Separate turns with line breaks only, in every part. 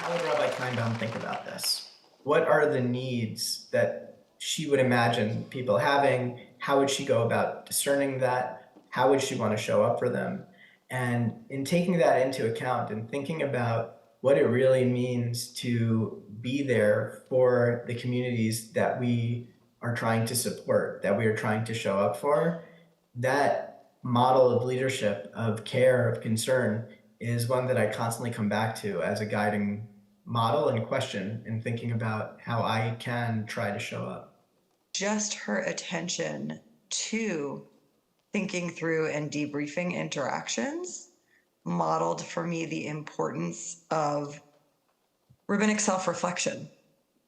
How would Rabbi Kleinbaum think about this? What are the needs that she would imagine people having? How would she go about discerning that? How would she want to show up for them? And in taking that into account and thinking about what it really means to be there for the communities that we are trying to support, that we are trying to show up for, that model of leadership, of care, of concern is one that I constantly come back to as a guiding model and question in thinking about how I can try to show up.
Just her attention to thinking through and debriefing interactions modeled for me the importance of rabbinic self-reflection,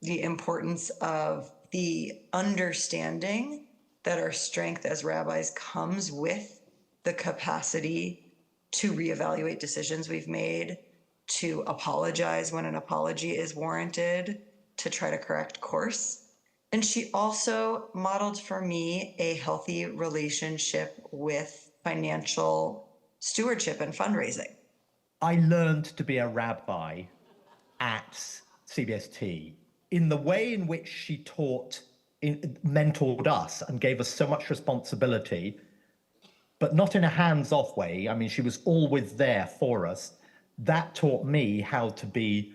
the importance of the understanding that our strength as rabbis comes with the capacity to reevaluate decisions we've made, to apologize when an apology is warranted, to try to correct course. And she also modeled for me a healthy relationship with financial stewardship and fundraising.
I learned to be a rabbi at CBST in the way in which she mentored us and gave us so much responsibility, but not in a hands-off way. I mean, she was always there for us. That taught me how to be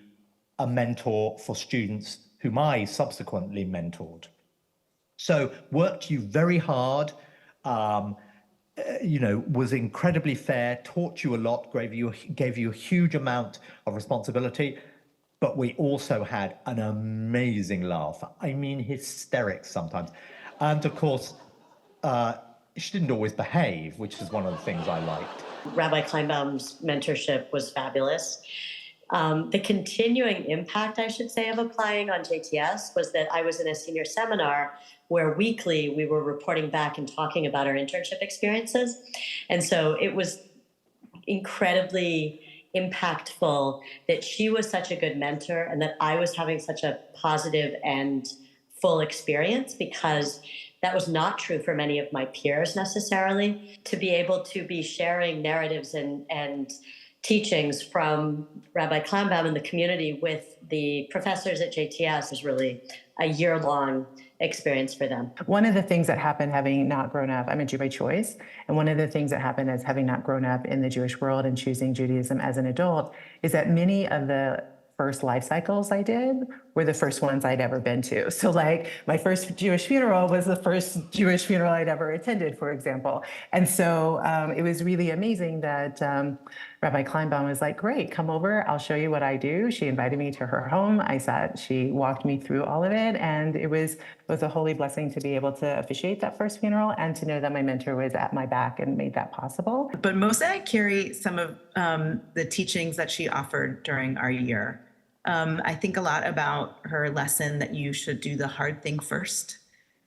a mentor for students whom I subsequently mentored. So worked you very hard, was incredibly fair, taught you a lot, gave you a huge amount of responsibility, but we also had an amazing laugh. I mean, hysterics sometimes. And of course, she didn't always behave, which is one of the things I liked.
Rabbi Kleinbaum's mentorship was fabulous. The continuing impact, I should say, of applying on JTS was that I was in a senior seminar where weekly we were reporting back and talking about our internship experiences. And so it was incredibly impactful that she was such a good mentor and that I was having such a positive and full experience, because that was not true for many of my peers necessarily. To be able to be sharing narratives and teachings from Rabbi Kleinbaum and the community with the professors at JTS is really a year-long experience for them.
One of the things that happened having not grown up, I'm a Jew by choice, and one of the things that happened as having not grown up in the Jewish world and choosing Judaism as an adult is that many of the first life cycles I did were the first ones I'd ever been to. So like my first Jewish funeral was the first Jewish funeral I'd ever attended, for example. And so it was really amazing that Rabbi Kleinbaum was like, great, come over, I'll show you what I do. She invited me to her home. She walked me through all of it. And it was a holy blessing to be able to officiate that first funeral and to know that my mentor was at my back and made that possible.
But mostly I carry some of the teachings that she offered during our year. I think a lot about her lesson that you should do the hard thing first.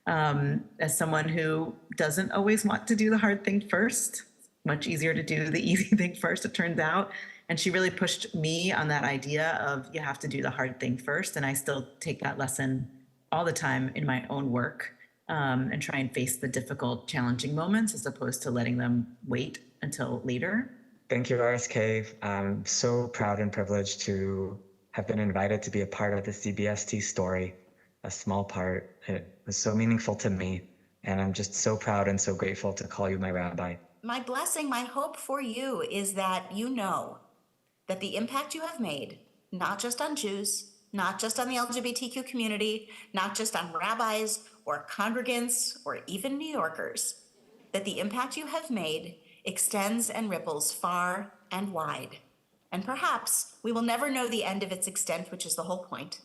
As someone who doesn't always want to do the hard thing first, much easier to do the easy thing first, it turns out. And she really pushed me on that idea of you have to do the hard thing first. And I still take that lesson all the time in my own work and try and face the difficult, challenging moments as opposed to letting them wait until later.
Thank you, RSK. I'm so proud and privileged to have been invited to be a part of the CBST story, a small part. It was so meaningful to me, and I'm just so proud and so grateful to call you my rabbi.
My blessing, my hope for you is that you know that the impact you have made, not just on Jews, not just on the LGBTQ community, not just on rabbis or congregants or even New Yorkers, that the impact you have made extends and ripples far and wide. And perhaps we will never know the end of its extent, which is the whole point,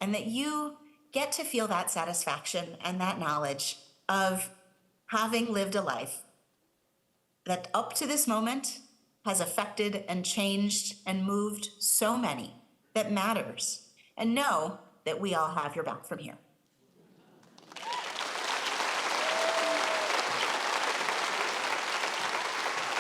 and that you get to feel that satisfaction and that knowledge of having lived a life that up to this moment has affected and changed and moved so many that matters, and know that we all have your back from here.